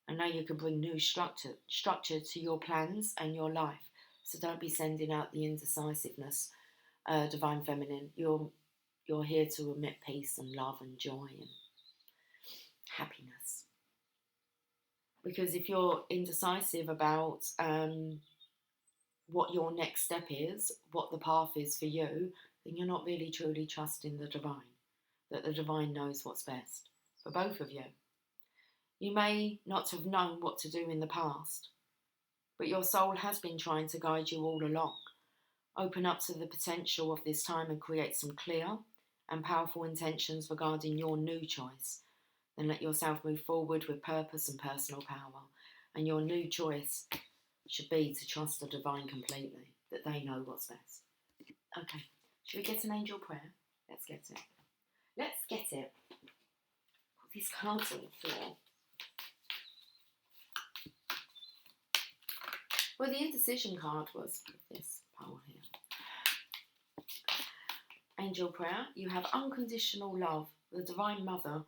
and now you can bring new structure to your plans and your life. So don't be sending out the indecisiveness, Divine Feminine. You're here to emit peace and love and joy and happiness. Because if you're indecisive about what your next step is, what the path is for you, then you're not really truly trusting the divine, that the divine knows what's best for both of you. You may not have known what to do in the past, but your soul has been trying to guide you all along. Open up to the potential of this time and create some clear and powerful intentions regarding your new choice. Then let yourself move forward with purpose and personal power. And your new choice should be to trust the divine completely, that they know what's best. Okay, should we get an angel prayer? Let's get it. Let's get it. Put these cards on the floor. Well, the indecision card was this pile here. Angel prayer. You have unconditional love. The Divine Mother.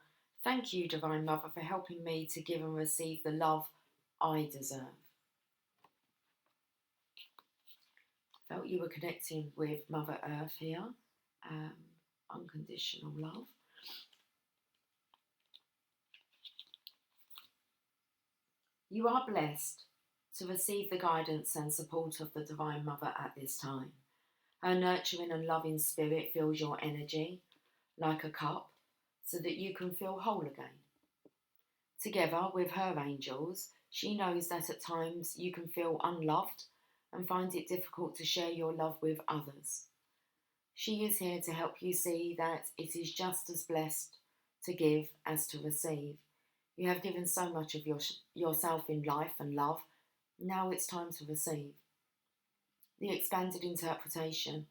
Thank you, Divine Mother, for helping me to give and receive the love I deserve. Felt you were connecting with Mother Earth here. Unconditional love. You are blessed to receive the guidance and support of the Divine Mother at this time. Her nurturing and loving spirit fills your energy like a cup so that you can feel whole again. Together with her angels, she knows that at times you can feel unloved and find it difficult to share your love with others. She is here to help you see that it is just as blessed to give as to receive. You have given so much of yourself in life and love. Now it's time to receive. The expanded interpretation.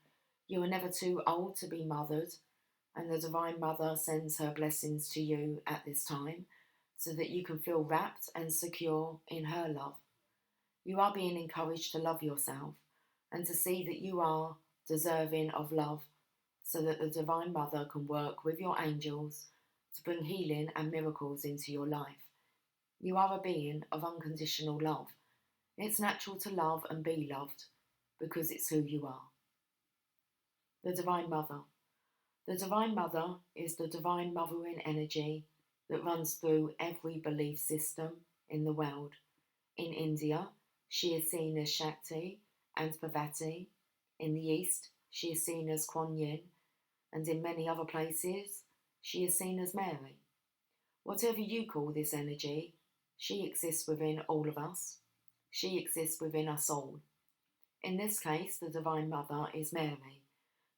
You are never too old to be mothered, and the Divine Mother sends her blessings to you at this time so that you can feel wrapped and secure in her love. You are being encouraged to love yourself and to see that you are deserving of love so that the Divine Mother can work with your angels to bring healing and miracles into your life. You are a being of unconditional love. It's natural to love and be loved because it's who you are. The Divine Mother. The Divine Mother is the divine mothering energy that runs through every belief system in the world. In India, she is seen as Shakti and Parvati. In the East, she is seen as Kuan Yin, and in many other places, she is seen as Mary. Whatever you call this energy, she exists within all of us. She exists within us all. In this case, the Divine Mother is Mary,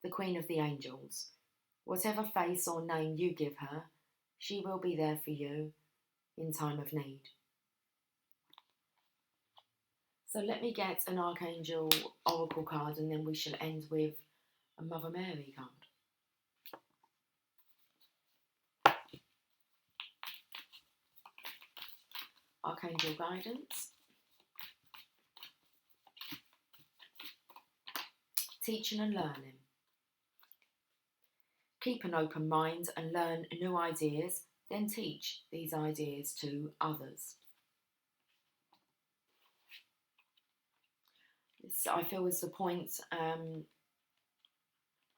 the Queen of the Angels. Whatever face or name you give her, she will be there for you in time of need. So let me get an Archangel Oracle card and then we shall end with a Mother Mary card. Archangel Guidance. Teaching and learning. Keep an open mind and learn new ideas, then teach these ideas to others. This, I feel, is the point.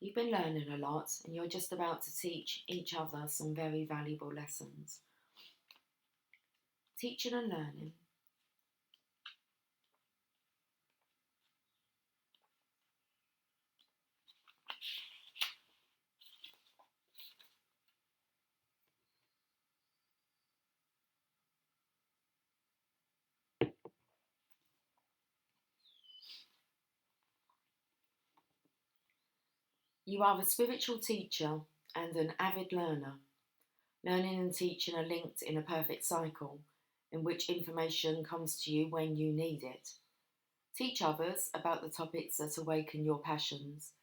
You've been learning a lot and you're just about to teach each other some very valuable lessons. Teaching and learning. You are a spiritual teacher and an avid learner. Learning and teaching are linked in a perfect cycle in which information comes to you when you need it. Teach others about the topics that awaken your passions.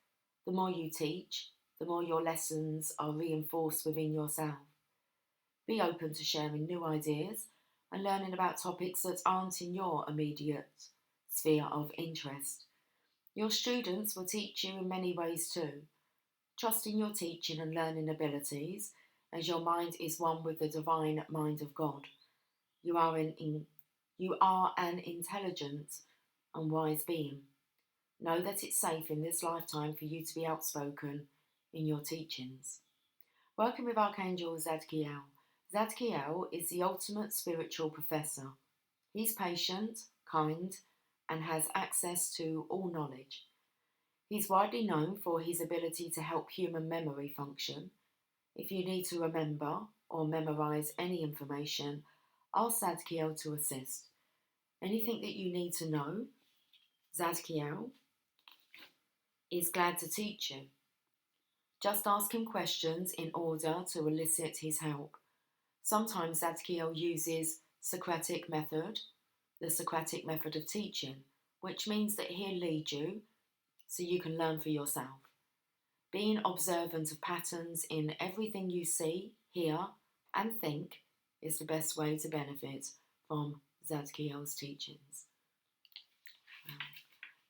The more you teach, the more your lessons are reinforced within yourself. Be open to sharing new ideas and learning about topics that aren't in your immediate sphere of interest. Your students will teach you in many ways too. Trust in your teaching and learning abilities, as your mind is one with the divine mind of God. You are an intelligent and wise being. Know that it's safe in this lifetime for you to be outspoken in your teachings. Working with Archangel Zadkiel. Zadkiel is the ultimate spiritual professor. He's patient, kind, and has access to all knowledge. He's widely known for his ability to help human memory function. If you need to remember or memorize any information, ask Zadkiel to assist. Anything that you need to know, Zadkiel is glad to teach you. Just ask him questions in order to elicit his help. Sometimes Zadkiel uses Socratic method, the Socratic method of teaching, which means that he'll lead you so you can learn for yourself. Being observant of patterns in everything you see, hear, and think is the best way to benefit from Zadkiel's teachings.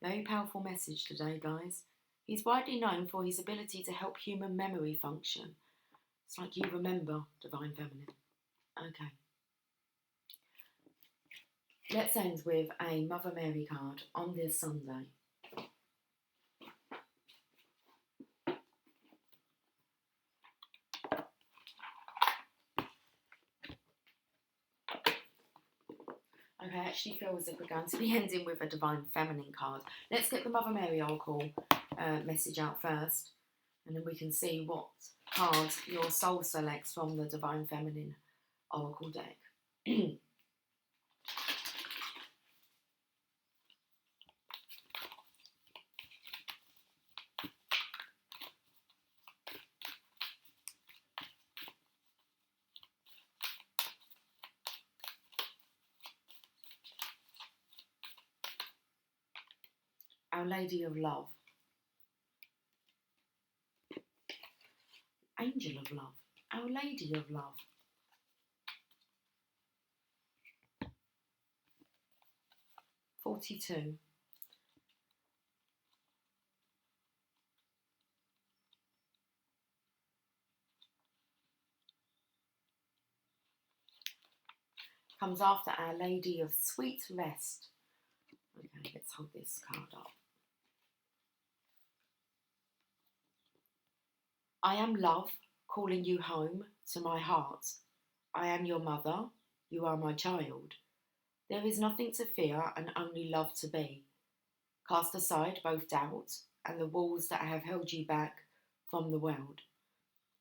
Very powerful message today, guys. He's widely known for his ability to help human memory function. It's like you remember, Divine Feminine. Okay. Let's end with a Mother Mary card on this Sunday. Okay, I actually feel as if we're going to be ending with a Divine Feminine card. Let's get the Mother Mary Oracle message out first, and then we can see what card your soul selects from the Divine Feminine Oracle deck. Our Lady of Love. Angel of Love. Our Lady of Love. $42. Comes after Our Lady of Sweet Rest. Okay, let's hold this card up. I am love, calling you home to my heart. I am your mother, you are my child. There is nothing to fear and only love to be. Cast aside both doubt and the walls that have held you back from the world.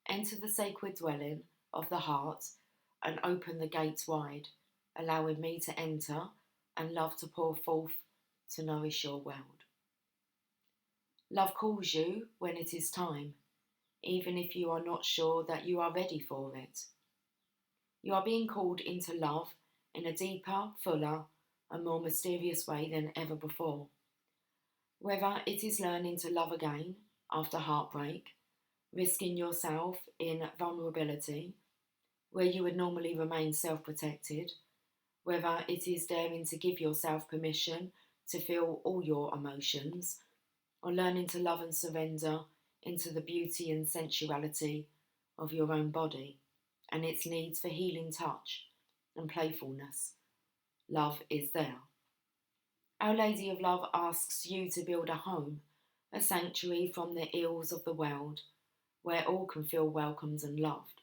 Enter the sacred dwelling of the heart and open the gates wide, allowing me to enter and love to pour forth to nourish your world. Love calls you when it is time, even if you are not sure that you are ready for it. You are being called into love in a deeper, fuller, and more mysterious way than ever before. Whether it is learning to love again after heartbreak, risking yourself in vulnerability, where you would normally remain self-protected, whether it is daring to give yourself permission to feel all your emotions, or learning to love and surrender into the beauty and sensuality of your own body and its needs for healing touch and playfulness. Love is there. Our Lady of Love asks you to build a home, a sanctuary from the ills of the world, where all can feel welcomed and loved.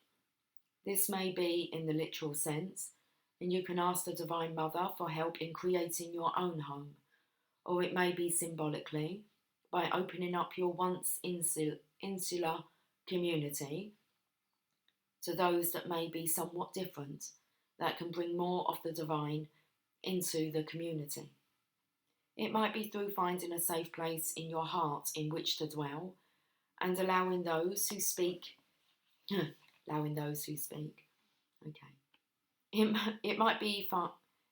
This may be in the literal sense, and you can ask the Divine Mother for help in creating your own home, or it may be symbolically, by opening up your once insular community to those that may be somewhat different, that can bring more of the divine into the community. It might be through finding a safe place in your heart in which to dwell, and allowing those who speak, allowing those who speak. Okay. It might be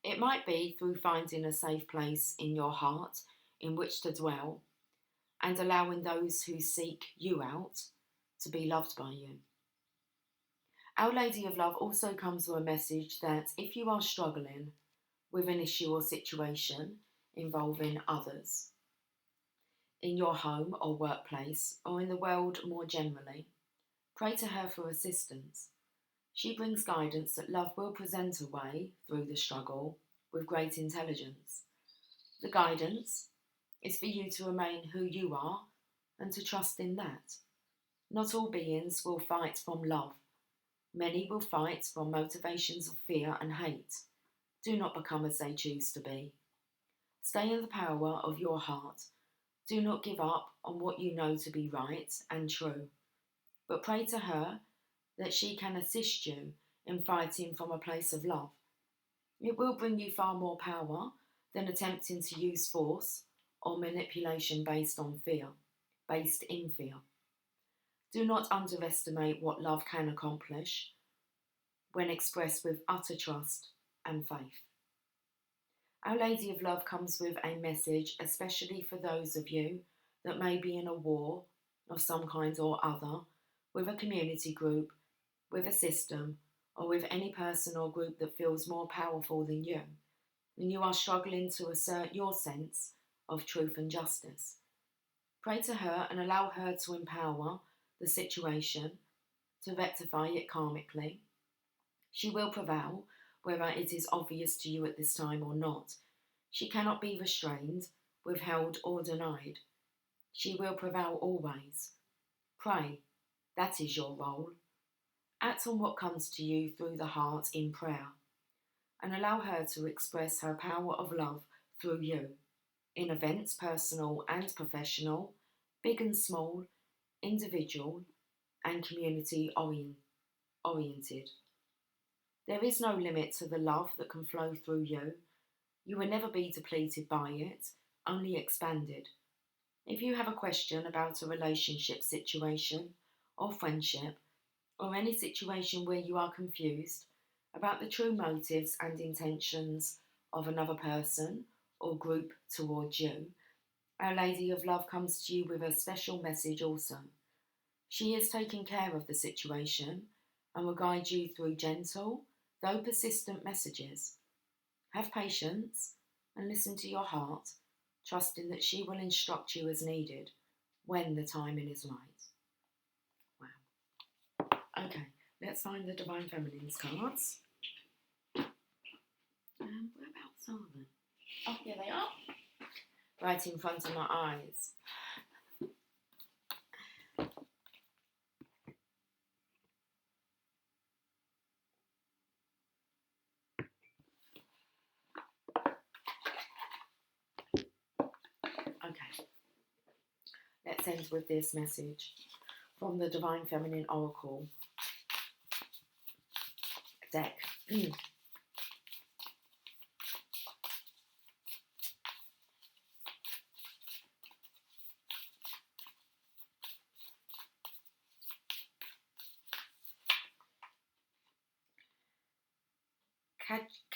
it might be through finding a safe place in your heart in which to dwell and allowing those who seek you out to be loved by you. Our Lady of Love also comes with a message that if you are struggling with an issue or situation involving others, in your home or workplace, or in the world more generally, pray to her for assistance. She brings guidance that love will present a way through the struggle with great intelligence. The guidance is for you to remain who you are and to trust in that. Not all beings will fight from love. Many will fight from motivations of fear and hate. Do not become as they choose to be. Stay in the power of your heart. Do not give up on what you know to be right and true, but pray to her that she can assist you in fighting from a place of love. It will bring you far more power than attempting to use force or manipulation based in fear. Do not underestimate what love can accomplish when expressed with utter trust and faith. Our Lady of Love comes with a message, especially for those of you that may be in a war of some kind or other, with a community group, with a system, or with any person or group that feels more powerful than you, and you are struggling to assert your sense of truth and justice. Pray to her and allow her to empower the situation, to rectify it karmically. She will prevail, whether it is obvious to you at this time or not. She cannot be restrained, withheld, or denied. She will prevail always. Pray, that is your role. Act on what comes to you through the heart in prayer, and allow her to express her power of love through you, in events personal and professional, big and small, individual and community oriented. There is no limit to the love that can flow through you. You will never be depleted by it, only expanded. If you have a question about a relationship situation or friendship, or any situation where you are confused about the true motives and intentions of another person or group towards you, Our Lady of Love comes to you with a special message also. She is taking care of the situation and will guide you through gentle, though persistent messages. Have patience and listen to your heart, trusting that she will instruct you as needed when the timing is right. Wow. Okay, let's find the Divine Feminine's cards. Whereabouts are they? Oh, here they are. Right in front of my eyes. Okay, let's end with this message from the Divine Feminine Oracle deck.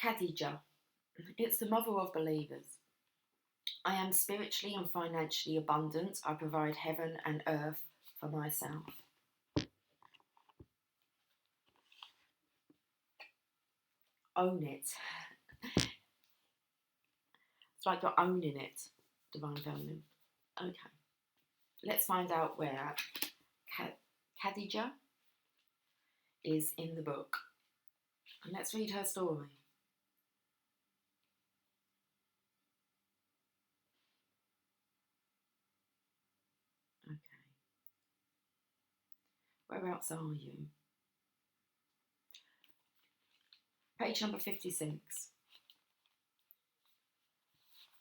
Khadija, it's the mother of believers. I am spiritually and financially abundant. I provide heaven and earth for myself. Own it. It's like you're owning it, Divine Feminine. Okay. Let's find out where Khadija is in the book. And let's read her story. Okay. Whereabouts are you? Page number 56.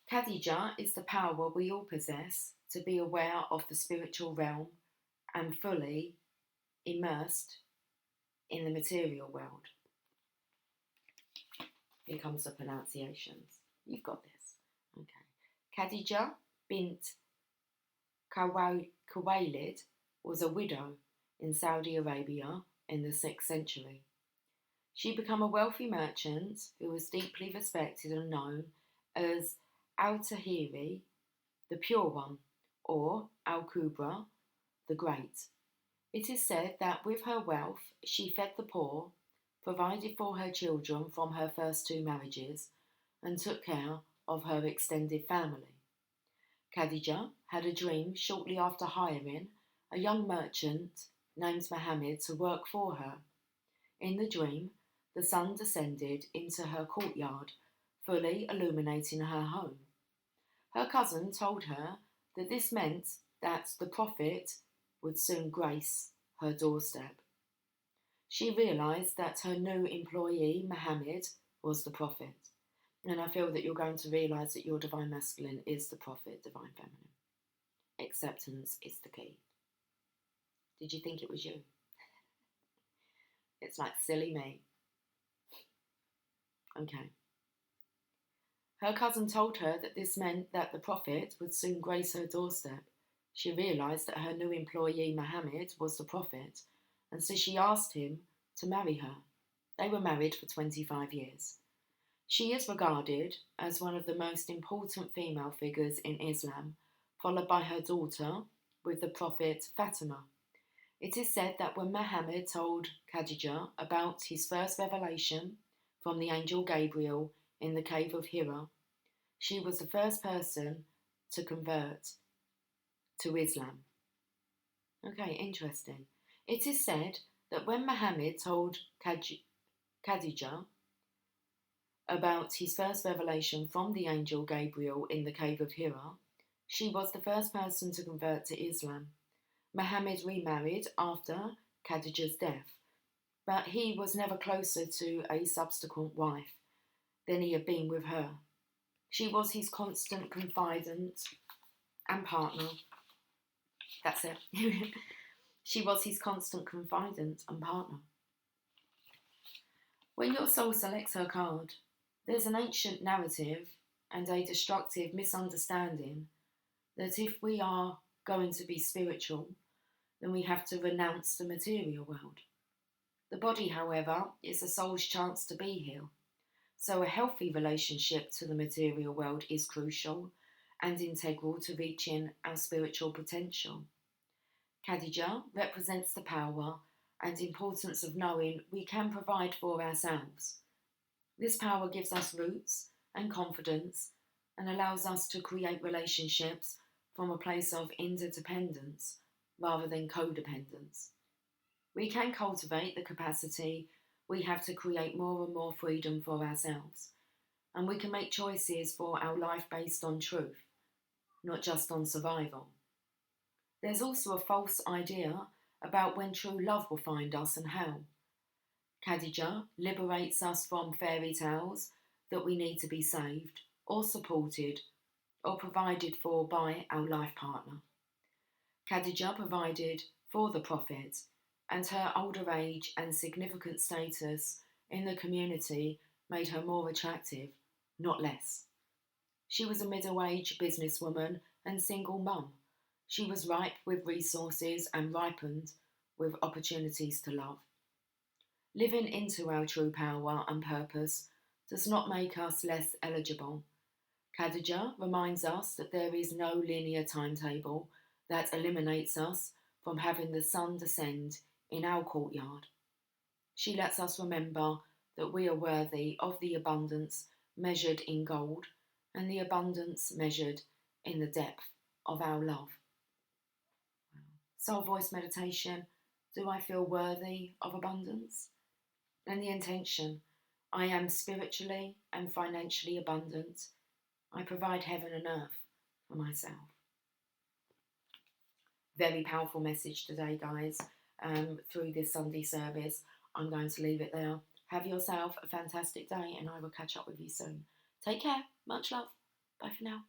Khadija is the power we all possess to be aware of the spiritual realm and fully immersed in the material world. Here comes the pronunciations. You've got this. Okay. Khadija bint Khuwaylid was a widow in Saudi Arabia in the 6th century. She became a wealthy merchant who was deeply respected and known as Al-Tahiri, the Pure One, or Al-Kubra, the Great. It is said that with her wealth she fed the poor, provided for her children from her first 2 marriages, and took care of her extended family. Khadija had a dream shortly after hiring a young merchant named Mohammed to work for her. In the dream, the sun descended into her courtyard, fully illuminating her home. Her cousin told her that this meant that the Prophet would soon grace her doorstep. She realised that her new employee, Mohammed, was the Prophet. And I feel that you're going to realise that your Divine Masculine is the Prophet, Divine Feminine. Acceptance is the key. Did you think it was you? It's like silly me. Okay. Her cousin told her that this meant that the Prophet would soon grace her doorstep. She realised that her new employee, Mohammed, was the Prophet, and so she asked him to marry her. They were married for 25 years. She is regarded as one of the most important female figures in Islam, followed by her daughter, with the Prophet Fatima. It is said that when Muhammad told Khadija about his first revelation from the angel Gabriel in the cave of Hira, she was the first person to convert to Islam. Okay, interesting. It is said that when Muhammad told Khadija about his first revelation from the angel Gabriel in the cave of Hira, she was the first person to convert to Islam. Muhammad remarried after Khadija's death, but he was never closer to a subsequent wife than he had been with her. She was his constant confidant and partner. That's it. She was his constant confidant and partner. When your soul selects her card, there's an ancient narrative and a destructive misunderstanding that if we are going to be spiritual, then we have to renounce the material world. The body, however, is the soul's chance to be here. So a healthy relationship to the material world is crucial and integral to reaching our spiritual potential. Khadija represents the power and importance of knowing we can provide for ourselves. This power gives us roots and confidence and allows us to create relationships from a place of interdependence rather than codependence. We can cultivate the capacity we have to create more and more freedom for ourselves, and we can make choices for our life based on truth, not just on survival. There's also a false idea about when true love will find us and how. Khadija liberates us from fairy tales that we need to be saved or supported or provided for by our life partner. Khadija provided for the Prophet, and her older age and significant status in the community made her more attractive, not less. She was a middle-aged businesswoman and single mum. She was ripe with resources and ripened with opportunities to love. Living into our true power and purpose does not make us less eligible. Khadija reminds us that there is no linear timetable that eliminates us from having the sun descend in our courtyard. She lets us remember that we are worthy of the abundance measured in gold and the abundance measured in the depth of our love. Soul voice meditation. Do I feel worthy of abundance? And the intention. I am spiritually and financially abundant. I provide heaven and earth for myself. Very powerful message today, guys. Through this Sunday service, I'm going to leave it there. Have yourself a fantastic day, and I will catch up with you soon. Take care. Much love. Bye for now.